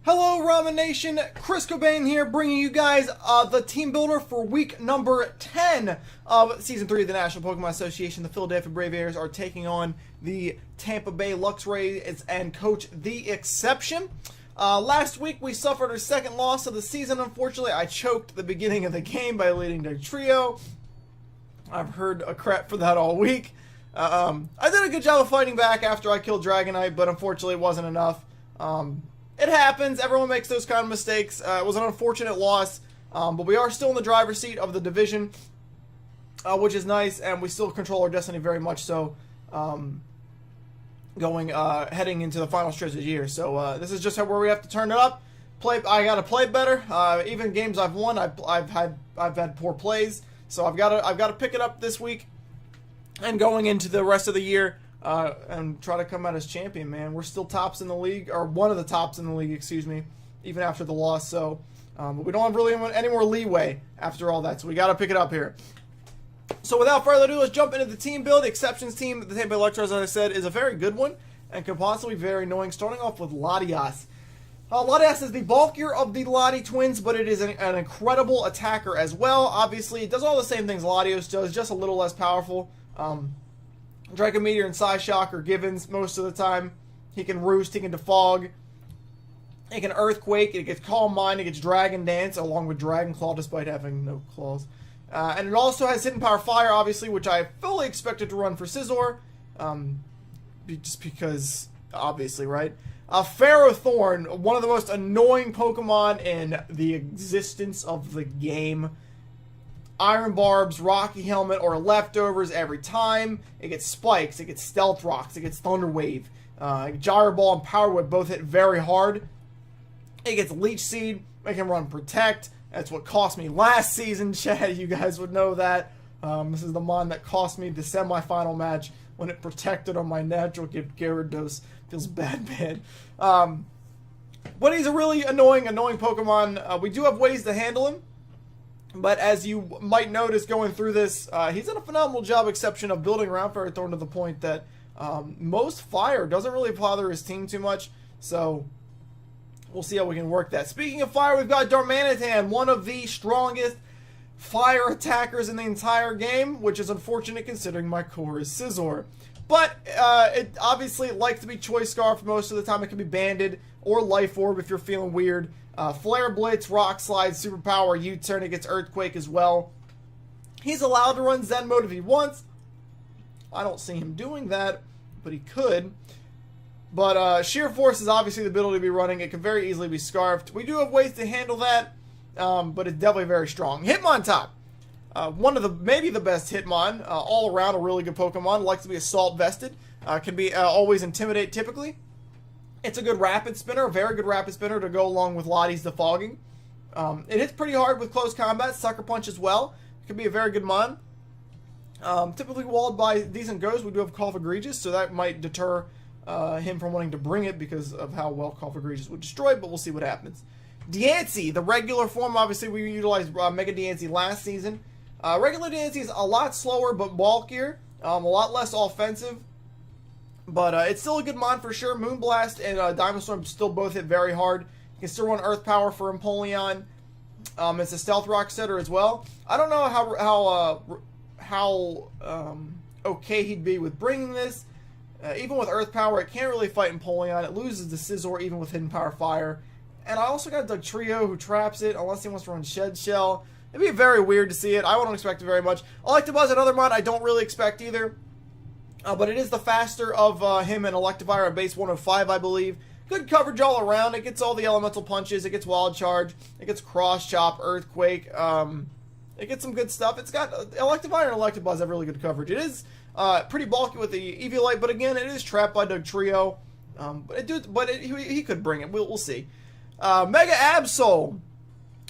Hello Ramen Nation, Chris Cobain here bringing you guys the team builder for week number 10 of Season 3 of the National Pokemon Association. The Philadelphia Braviaries are taking on the Tampa Bay Luxrays and coach TheXSeption. Last week we suffered our second loss of the season. Unfortunately, I choked the beginning of the game by leading the trio. I've heard a crap for that all week. I did a good job of fighting back after I killed Dragonite, but unfortunately it wasn't enough. It happens. Everyone makes those kind of mistakes. It was an unfortunate loss, but we are still in the driver's seat of the division, which is nice, and we still control our destiny very much so, heading into the final stretch of the year. So this is just where we have to turn it up. I got to play better. Even games I've won, I've had poor plays, so I've got to pick it up this week, and going into the rest of the year. And try to come out as champion, man. We're still tops in the league, or one of the tops in the league, excuse me, even after the loss. So, but we don't have really any more leeway after all that. So we got to pick it up here. So without further ado, let's jump into the team build. The Exceptions team, the Tampa Bay Luxrays, as I said, is a very good one and can possibly be very annoying. Starting off with Latias. Latias is the bulkier of the Lati twins, but it is an incredible attacker as well. Obviously, it does all the same things Latios does, just a little less powerful. Draco Meteor and Psyshock are givens most of the time. He can Roost, he can Defog, he can Earthquake, it gets Calm Mind, it gets Dragon Dance, along with Dragon Claw, despite having no claws. And it also has Hidden Power Fire, obviously, which I fully expected to run for Scizor. Just because, obviously, right? Ferrothorn, one of the most annoying Pokemon in the existence of the game. Iron Barbs, Rocky Helmet, or Leftovers every time. It gets Spikes, it gets Stealth Rocks, it gets Thunder Wave. Gyro Ball and Power Whip both hit very hard. It gets Leech Seed, it can run Protect. That's what cost me last season, Chad. You guys would know that. This is the mon that cost me the semifinal match when it protected on my natural gift Gyarados. Feels bad. But he's a really annoying Pokemon. We do have ways to handle him. But as you might notice going through this, he's done a phenomenal job, exception of building around Ferrothorn to the point that most fire doesn't really bother his team too much. So we'll see how we can work that. Speaking of fire, we've got Darmanitan, one of the strongest fire attackers in the entire game, which is unfortunate considering my core is Scizor. But it obviously likes to be Choice Scarf most of the time. It can be Banded or Life Orb if you're feeling weird. Flare Blitz, Rock Slide, Superpower, U-Turn, it gets Earthquake as well. He's allowed to run Zen Mode if he wants. I don't see him doing that, but he could. But Sheer Force is obviously the ability to be running. It can very easily be Scarfed. We do have ways to handle that, but it's definitely very strong. Hitmontop, one of the, maybe the best Hitmon, all around a really good Pokemon. Likes to be Assault Vested. Can be always Intimidate typically. It's a good Rapid Spinner, a very good Rapid Spinner to go along with Lottie's Defogging. It hits pretty hard with close combat, Sucker Punch as well. It could be a very good mon. Typically walled by decent Ghost. We do have Call of Egregious, so that might deter him from wanting to bring it because of how well Call of Egregious would destroy, but we'll see what happens. Diancie, the regular form, obviously we utilized Mega Diancie last season. Regular Diancie is a lot slower but bulkier, a lot less offensive. But it's still a good mon for sure. Moonblast and Diamond Storm still both hit very hard. You can still run Earth Power for Empoleon. It's a Stealth Rock setter as well. I don't know how okay he'd be with bringing this. Even with Earth Power, it can't really fight Empoleon. It loses to Scizor even with Hidden Power Fire. And I also got Dugtrio who traps it unless he wants to run Shed Shell. It'd be very weird to see it. I wouldn't expect it very much. Electabuzz, another mon I don't really expect either. But it is the faster of him and Electivire at base 105, I believe. Good coverage all around. It gets all the elemental punches. It gets Wild Charge. It gets Cross Chop, Earthquake. It gets some good stuff. It's got Electivire and Electabuzz have really good coverage. It is pretty bulky with the Eviolite, but again, it is trapped by Dugtrio. He could bring it. We'll see. Mega Absol.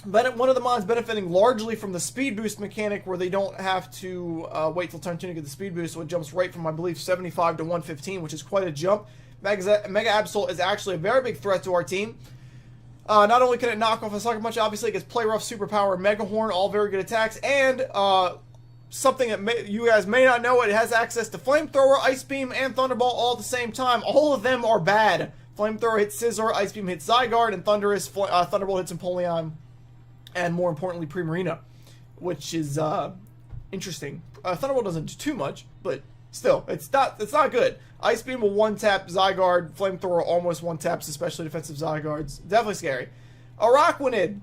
One of the mons benefiting largely from the speed boost mechanic where they don't have to wait till turn 2 to get the speed boost, so it jumps right from, I believe, 75 to 115, which is quite a jump. Mega Absol is actually a very big threat to our team. Not only can it knock off a Sucker Punch, obviously it gets Play Rough, Superpower, Mega Horn, all very good attacks, and something that you guys may not know, it has access to Flamethrower, Ice Beam, and Thunderball all at the same time. All of them are bad Flamethrower hits Scizor, Ice Beam hits Zygarde, and Thunderbolt hits Empoleon, and more importantly, Primarina, which is interesting. Thunderbolt doesn't do too much, but still, it's not good. Ice Beam will one-tap Zygarde, Flamethrower almost one-taps, especially defensive Zygardes. Definitely scary. Araquanid,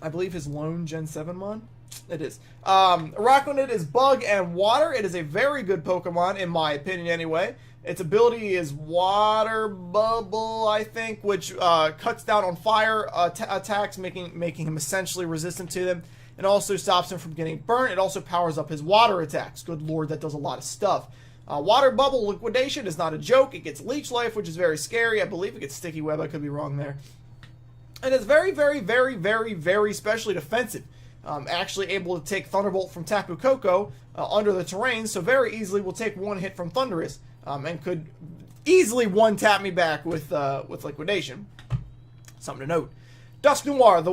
I believe his lone Gen 7 mon? It is. Araquanid is Bug and Water. It is a very good Pokemon, in my opinion anyway. Its ability is Water Bubble, I think, which cuts down on fire attacks, making him essentially resistant to them. It also stops him from getting burnt. It also powers up his water attacks. Good lord, that does a lot of stuff. Water Bubble Liquidation is not a joke. It gets Leech Life, which is very scary. I believe it gets Sticky Web. I could be wrong there. And it's very, very, very, very, very specially defensive. Actually able to take Thunderbolt from Tapu Koko under the terrain, so very easily will take one hit from Thundurus, and could easily one-tap me back with Liquidation. Something to note. Dusknoir,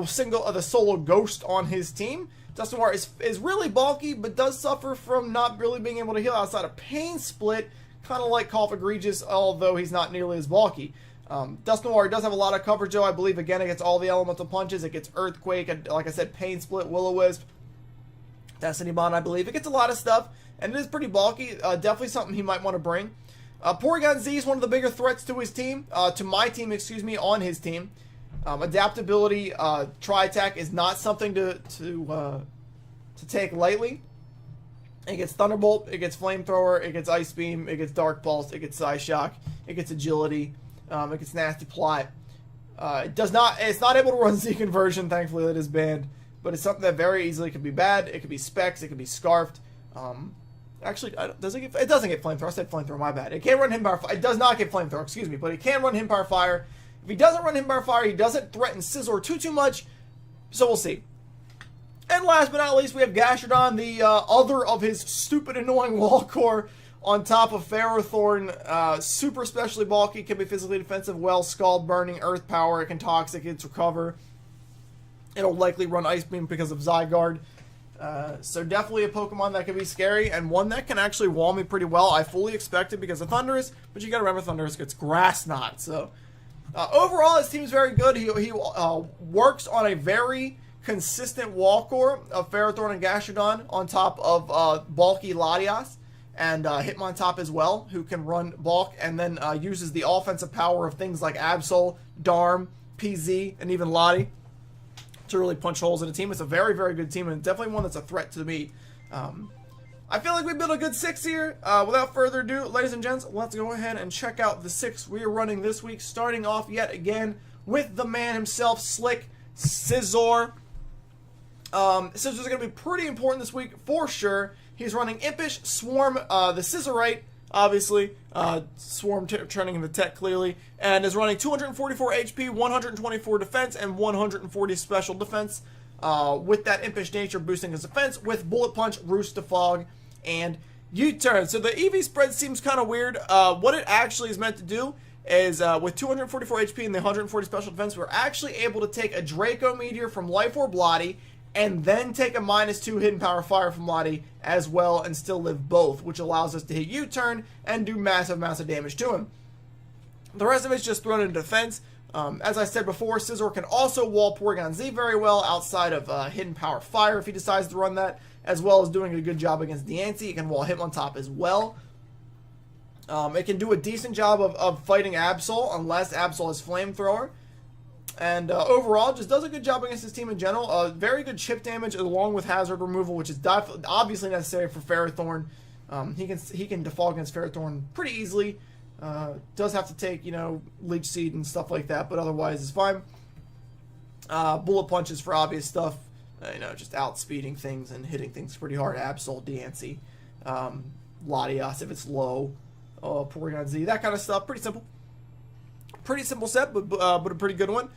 the solo ghost on his team. Dusknoir is really bulky, but does suffer from not really being able to heal outside of Pain Split, kind of like Cough Egregious, although he's not nearly as bulky. Dusknoir does have a lot of coverage, though. I believe, again, it gets all the elemental punches. It gets Earthquake, and like I said, Pain Split, Will-O-Wisp, Destiny Bond, I believe. It gets a lot of stuff, and it is pretty bulky. Definitely something he might want to bring. Porygon Z is one of the bigger threats to his team, to my team, excuse me, on his team. Adaptability, Tri-Attack is not something to take lightly. It gets Thunderbolt, it gets Flamethrower, it gets Ice Beam, it gets Dark Pulse, it gets Psyshock, it gets Agility, it gets Nasty Plot. It's not able to run Z Conversion, thankfully that is banned, but it's something that very easily could be bad. It could be Specs, it could be Scarfed. Actually, it doesn't get Flamethrower. I said Flamethrower, my bad. It can't run Himbar Fire. It does not get Flamethrower, excuse me, but it can run Himbar Fire. If he doesn't run Himbar Fire, he doesn't threaten Scizor too much, so we'll see. And last but not least, we have Gastrodon, the other of his stupid, annoying wall core, on top of Ferrothorn. Super specially bulky, can be physically defensive, well, Scald, Burning, Earth Power, it can Toxic, it's Recover. It'll likely run Ice Beam because of Zygarde. So definitely a Pokemon that can be scary, and one that can actually wall me pretty well. I fully expect it because of Thundurus, but you gotta remember Thundurus gets Grass Knot, so... overall, his team is very good. He works on a very consistent wall core of Ferrothorn and Gastrodon on top of bulky Latias and Hitmontop as well, who can run bulk and then uses the offensive power of things like Absol, Darm, PZ, and even Lottie to really punch holes in a team. It's a very, very good team, and definitely one that's a threat to me. I feel like we built a good 6 here. Without further ado, ladies and gents, let's go ahead and check out the 6 we are running this week, starting off yet again with the man himself, Slick Scizor. Scizor's going to be pretty important this week for sure. He's running Impish, Swarm, the Scissorite, obviously, Swarm turning into Tech clearly, and is running 244 HP, 124 defense, and 140 special defense. With that Impish nature boosting his defense with Bullet Punch, Roost to Fog, and U-Turn. So the EV spread seems kind of weird. What it actually is meant to do is with 244 HP and the 140 special defense, we're actually able to take a Draco Meteor from Life Orb Lottie and then take a -2 Hidden Power Fire from Lottie as well and still live both, which allows us to hit U-Turn and do massive, massive damage to him. The rest of it's just thrown into defense. As I said before, Scizor can also wall Porygon Z very well outside of Hidden Power Fire if he decides to run that, as well as doing a good job against Diancie. It can wall Hitmontop as well. It can do a decent job of fighting Absol, unless Absol has Flamethrower. And overall, just does a good job against his team in general. Very good chip damage along with hazard removal, which is obviously necessary for Ferrothorn. He can defog against Ferrothorn pretty easily. Does have to take, Leech Seed and stuff like that, but otherwise it's fine. Bullet Punches for obvious stuff, just outspeeding things and hitting things pretty hard. Absol, Diancie, Latias if it's low, Porygon Z, that kind of stuff. Pretty simple. Pretty simple set, but a pretty good one.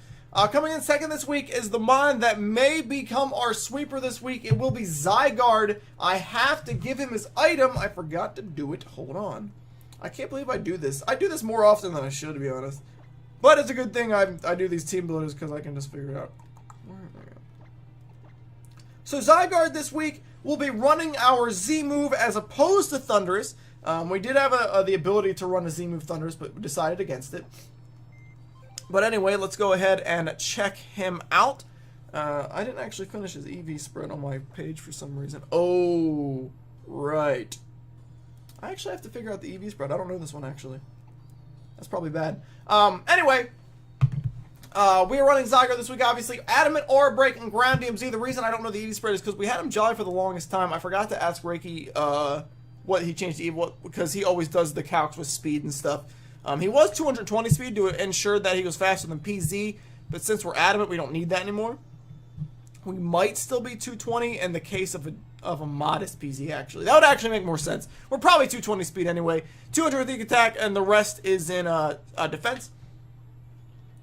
Coming in second this week is the mon that may become our sweeper this week. It will be Zygarde. I have to give him his item. I forgot to do it. Hold on. I can't believe I do this. I do this more often than I should, to be honest. But it's a good thing I do these team builders because I can just figure it out. Where am I going? So Zygarde this week will be running our Z move as opposed to Thundurus. We did have the ability to run a Z move Thundurus, but we decided against it. But anyway, let's go ahead and check him out. I didn't actually finish his EV spread on my page for some reason. Oh, right. I actually have to figure out the EV spread. I don't know this one, actually. That's probably bad. Anyway, we are running Zygarde this week, obviously. Adamant, Aura Break, and Ground DMZ. The reason I don't know the EV spread is because we had him Jolly for the longest time. I forgot to ask Reiki what he changed to EV, because he always does the calcs with speed and stuff. He was 220 speed to ensure that he was faster than PZ, but since we're Adamant, we don't need that anymore. We might still be 220 in the case of a modest PZ, actually. That would actually make more sense. We're probably 220 speed anyway. 200 attack, and the rest is in defense.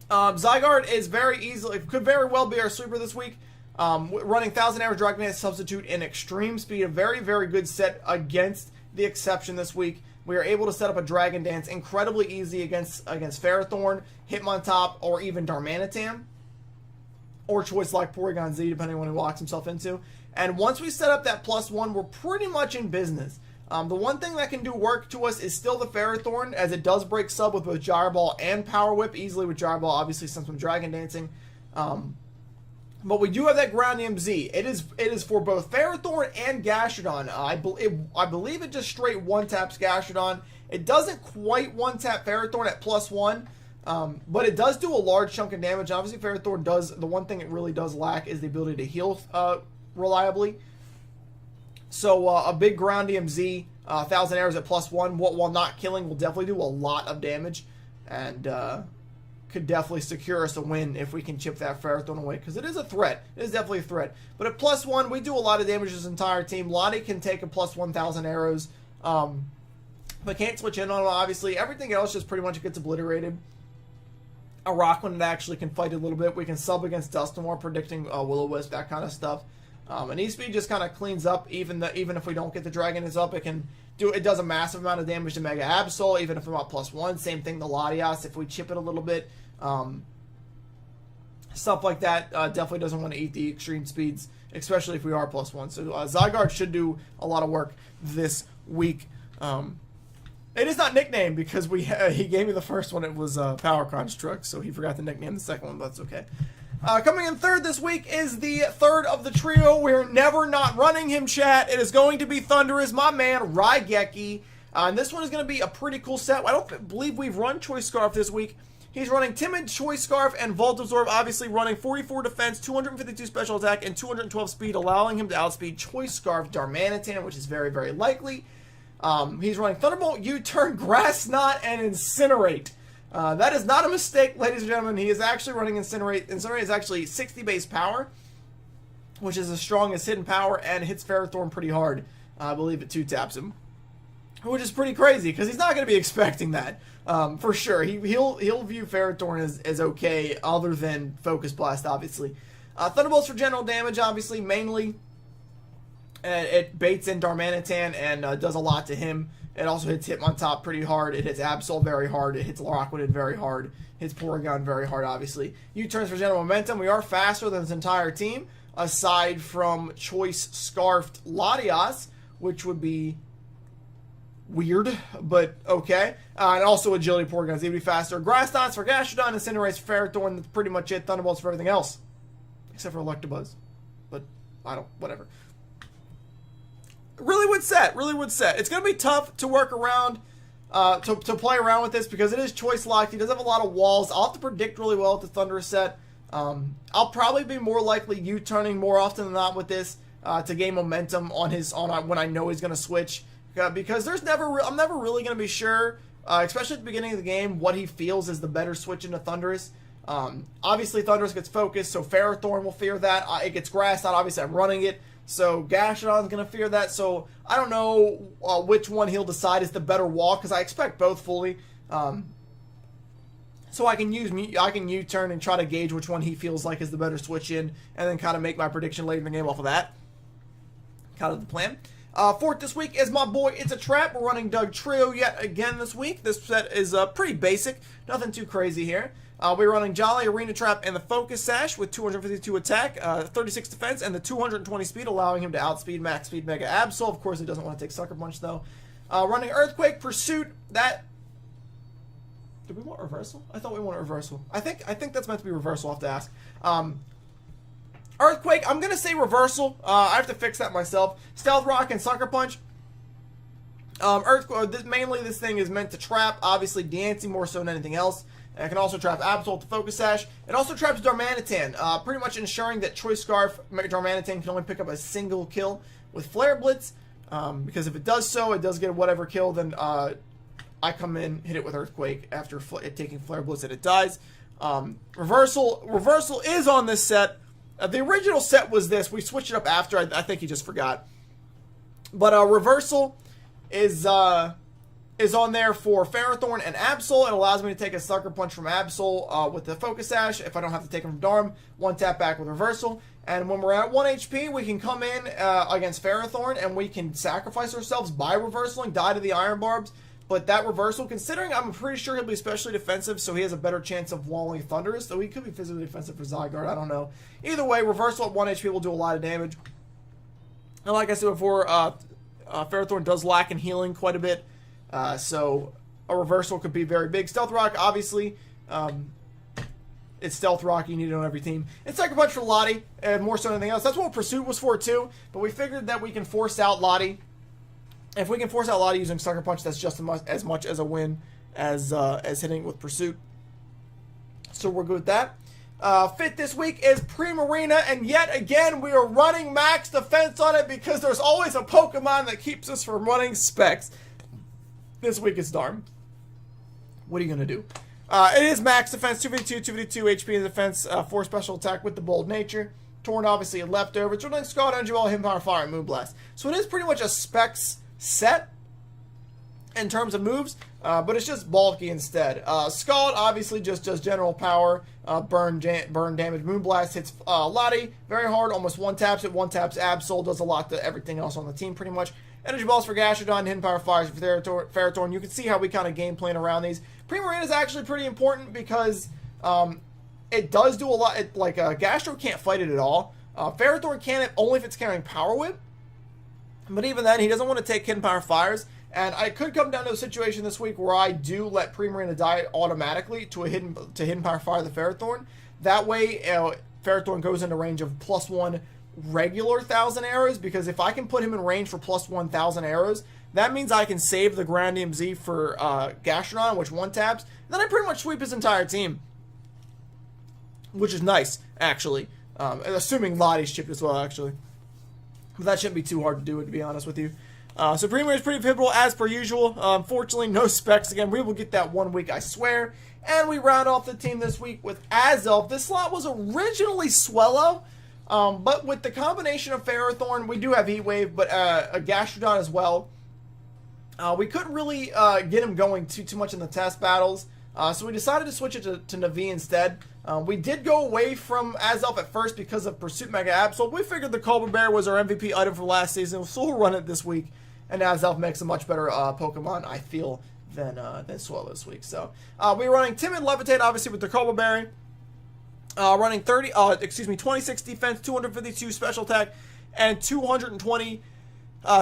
Zygarde is very easily, could very well be our sweeper this week. Running 1000 average Dragon Dance substitute in extreme speed. A very, very good set against the XSeption this week. We are able to set up a Dragon Dance incredibly easy against Ferrothorn, Hitmontop, or even Darmanitan. Or choice like Porygon Z, depending on what he locks himself into. And once we set up that +1, we're pretty much in business. The one thing that can do work to us is still the Ferrothorn, as it does break sub with both Gyro Ball and Power Whip, easily with Gyro Ball, obviously, since I'm Dragon Dancing. But we do have that Ground DMZ. It is for both Ferrothorn and Gastrodon. I believe it just straight one-taps Gastrodon. It doesn't quite one-tap Ferrothorn at +1. But it does do a large chunk of damage. Obviously, Ferrothorn does, the one thing it really does lack is the ability to heal reliably. So a big Ground DMZ, 1000 arrows at +1, while not killing, will definitely do a lot of damage. And could definitely secure us a win if we can chip that Ferrothorn away. Because it is a threat. It is definitely a threat. But at +1, we do a lot of damage to this entire team. Lottie can take a +1000 arrows. But can't switch in on it, obviously. Everything else just pretty much gets obliterated. A Rockland actually can fight a little bit. We can sub against Dusknoir, predicting Will-O-Wisp, that kind of stuff. And E-Speed just kind of cleans up, even if we don't get the Dragon is up, it does a massive amount of damage to Mega Absol, even if I'm at +1. Same thing, the Latias, if we chip it a little bit. Stuff like that definitely doesn't want to eat the extreme speeds, especially if we are +1. So Zygarde should do a lot of work this week. It is not nicknamed because he gave me the first one. It was Power Construct, so he forgot to nickname the second one, but that's okay. Coming in third this week is the third of the trio. We're never not running him, chat. It is going to be Thundurus, my man, Raigeki. And this one is going to be a pretty cool set. I don't believe we've run Choice Scarf this week. He's running Timid, Choice Scarf, and Volt Absorb, obviously running 44 defense, 252 special attack, and 212 speed, allowing him to outspeed Choice Scarf Darmanitan, which is very, very likely. He's running Thunderbolt, U-Turn, Grass Knot, and Incinerate. That is not a mistake, ladies and gentlemen. He is actually running Incinerate. Incinerate is actually 60 base power, which is as strong as Hidden Power, and hits Ferrothorn pretty hard. I believe it 2-taps him, which is pretty crazy, because he's not going to be expecting that, for sure. He'll view Ferrothorn as okay, other than Focus Blast, obviously. Thunderbolts for general damage, obviously, mainly. It baits in Darmanitan and does a lot to him. It also hits Hitmontop pretty hard. It hits Absol very hard. It hits Lockwood very hard. Hits Porygon very hard, obviously. U-turns for general momentum. We are faster than this entire team, aside from Choice Scarfed Latias, which would be weird, but okay. And also Agility Porygon's even faster. Grass Knots for Gastrodon, Incinerates for Ferrothorn. That's pretty much it. Thunderbolts for everything else, except for Electabuzz. But whatever. Really would set. It's going to be tough to work around, to play around with this, because it is choice locked. He does have a lot of walls. I'll have to predict really well with the Thundurus set. I'll probably be more likely U-turning more often than not with this to gain momentum on when I know he's going to switch, because I'm never really going to be sure, especially at the beginning of the game, what he feels is the better switch into Thundurus. Obviously, Thundurus gets focused, so Ferrothorn will fear that. It gets Grass Knot. Obviously, I'm running it. So Gastrodon's going to fear that. So I don't know which one he'll decide is the better wall, because I expect both fully. So I can U-turn and try to gauge which one he feels like is the better switch in, and then kind of make my prediction later in the game off of that. Kind of the plan. Fourth this week is my boy It's a Trap. We're running Doug Trio yet again this week. This set is pretty basic. Nothing too crazy here. We're running Jolly, Arena Trap, and the Focus Sash with 252 attack, 36 defense, and the 220 speed, allowing him to outspeed Max Speed Mega Absol. Of course, he doesn't want to take Sucker Punch, though. Running Earthquake, Pursuit. That Did we want reversal? I thought we wanted reversal. I think that's meant to be reversal. I'll have to ask. Earthquake, I'm going to say reversal. I have to fix that myself. Stealth Rock and Sucker Punch. Earthquake, mainly this thing is meant to trap, obviously, Diancie more so than anything else. And it can also trap Absol with the Focus Sash. It also traps Darmanitan, pretty much ensuring that Choice Scarf, Darmanitan can only pick up a single kill with Flare Blitz. Because if it does so, it does get whatever kill, then I come in, hit it with Earthquake after it taking Flare Blitz and it dies. Reversal is on this set. The original set was this. We switched it up after. I think he just forgot. But Reversal is on there for Ferrothorn and Absol. It allows me to take a Sucker Punch from Absol with the Focus Sash. If I don't have to take him from Darm, one tap back with Reversal. And when we're at 1 HP, we can come in against Ferrothorn and we can sacrifice ourselves by reversaling, die to the Iron Barbs. But that reversal, considering I'm pretty sure he'll be especially defensive, so he has a better chance of walling Thunderous, though he could be physically defensive for Zygarde, I don't know. Either way, reversal at 1 HP will do a lot of damage. And like I said before, Ferrothorn does lack in healing quite a bit, so a reversal could be very big. Stealth Rock, obviously, it's Stealth Rock, you need it on every team. And Sucker Punch for Lottie, more so than anything else. That's what Pursuit was for too, but we figured that we can force out Lottie. If we can force out Lottie using Sucker Punch, that's just as much as a win as hitting with Pursuit. So we're good with that. Fit this week is Primarina, and yet again we are running max defense on it because there's always a Pokemon that keeps us from running specs. This week is Darm. What are you going to do? It is max defense, 252, 252 HP in defense, 4 special attack with the Bold Nature. Torn, obviously, a leftover. It's running Scald, Energy Ball, Hidden Power, Fire, and Moonblast. So it is pretty much a specs set in terms of moves, but it's just bulky instead. Scald obviously just does general power, burn damage. Moonblast hits Lottie very hard, almost one taps it, one taps Absol, does a lot to everything else on the team pretty much. Energy Balls for Gastrodon, Hidden Power Fires for Ferrothorn. You can see how we kind of game plan around these. Primarina is actually pretty important because it does do a lot. Gastro can't fight it at all. Ferrothorn can only if it's carrying Power Whip. But even then, he doesn't want to take Hidden Power Fires. And I could come down to a situation this week where I do let Primarina die automatically to Hidden Power Fire the Ferrothorn. That way, Ferrothorn goes into range of +1 regular 1,000 arrows. Because if I can put him in range for +1,000 arrows, that means I can save the Grandium Z for Gastrodon, which one taps. Then I pretty much sweep his entire team. Which is nice, actually. Assuming Lottie's chipped as well, actually. But that shouldn't be too hard to do, to be honest with you. So Premier is pretty pivotal as per usual. Unfortunately, no specs again. We will get that 1 week, I swear. And we round off the team this week with Azelf. This slot was originally Swellow, but with the combination of Ferrothorn, we do have Heat Wave, but a Gastrodon as well. We couldn't really get him going too much in the test battles, so we decided to switch it to Navi instead. We did go away from Azelf at first because of Pursuit Mega Absol. We figured the Cobra Bear was our MVP item for last season, so we'll run it this week. And Azelf makes a much better Pokemon, I feel, than Swallow this week. So we're running Timid Levitate, obviously, with the Cobra Berry. Running 26 defense, 252 special attack, and 220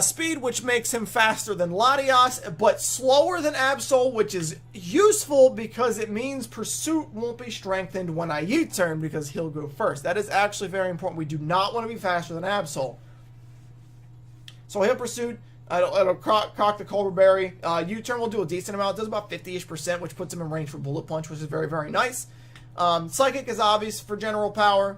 speed, which makes him faster than Latias, but slower than Absol, which is useful because it means Pursuit won't be strengthened when I U-turn because he'll go first. That is actually very important. We do not want to be faster than Absol. So he'll Pursuit. It'll cock the Cobra Berry. U-turn will do a decent amount. It does about 50-ish%, which puts him in range for Bullet Punch, which is very, very nice. Psychic is obvious for general power.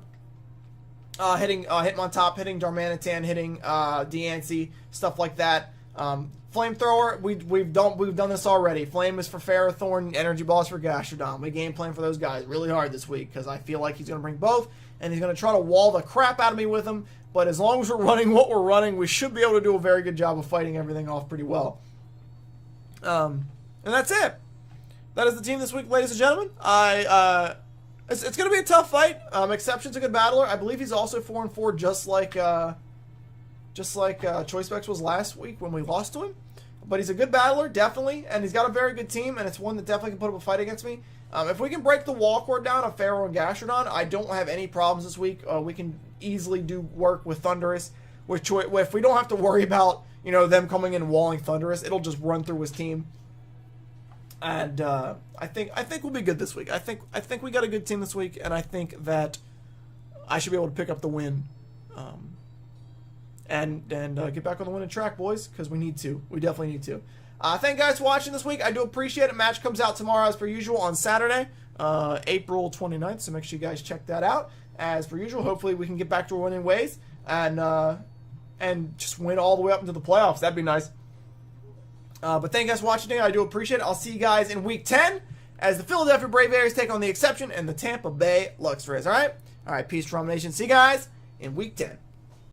Hitting Hitmontop, hitting Darmanitan, hitting Diancie, stuff like that. Flamethrower, we've done this already. Flame is for Ferrothorn, Energy Balls for Gastrodon. We game plan for those guys really hard this week because I feel like he's going to bring both, and he's going to try to wall the crap out of me with them. But as long as we're running what we're running, we should be able to do a very good job of fighting everything off pretty well. And that's it. That is the team this week, ladies and gentlemen. It's going to be a tough fight. XSeption's a good battler. I believe he's also 4-4, just like Choice Specs was last week when we lost to him. But he's a good battler, definitely, and he's got a very good team, and it's one that definitely can put up a fight against me. If we can break the wall cord down of Pharaoh and Gastrodon, I don't have any problems this week. We can easily do work with Thunderous. If we don't have to worry about them coming in and walling Thunderous, it'll just run through his team. And I think we'll be good this week. I think we got a good team this week, and I think that I should be able to pick up the win, and get back on the winning track, boys, because we need to. We definitely need to. Thank you guys for watching this week. I do appreciate it. Match comes out tomorrow as per usual on Saturday, April 29th. So make sure you guys check that out as per usual. Hopefully we can get back to our winning ways and just win all the way up into the playoffs. That'd be nice. But thank you guys for watching today. I do appreciate it. I'll see you guys in Week 10 as the Philadelphia Braviaries take on the XSeption and the Tampa Bay Luxrays. All right? All right, peace, Ramen Nation. See you guys in Week 10.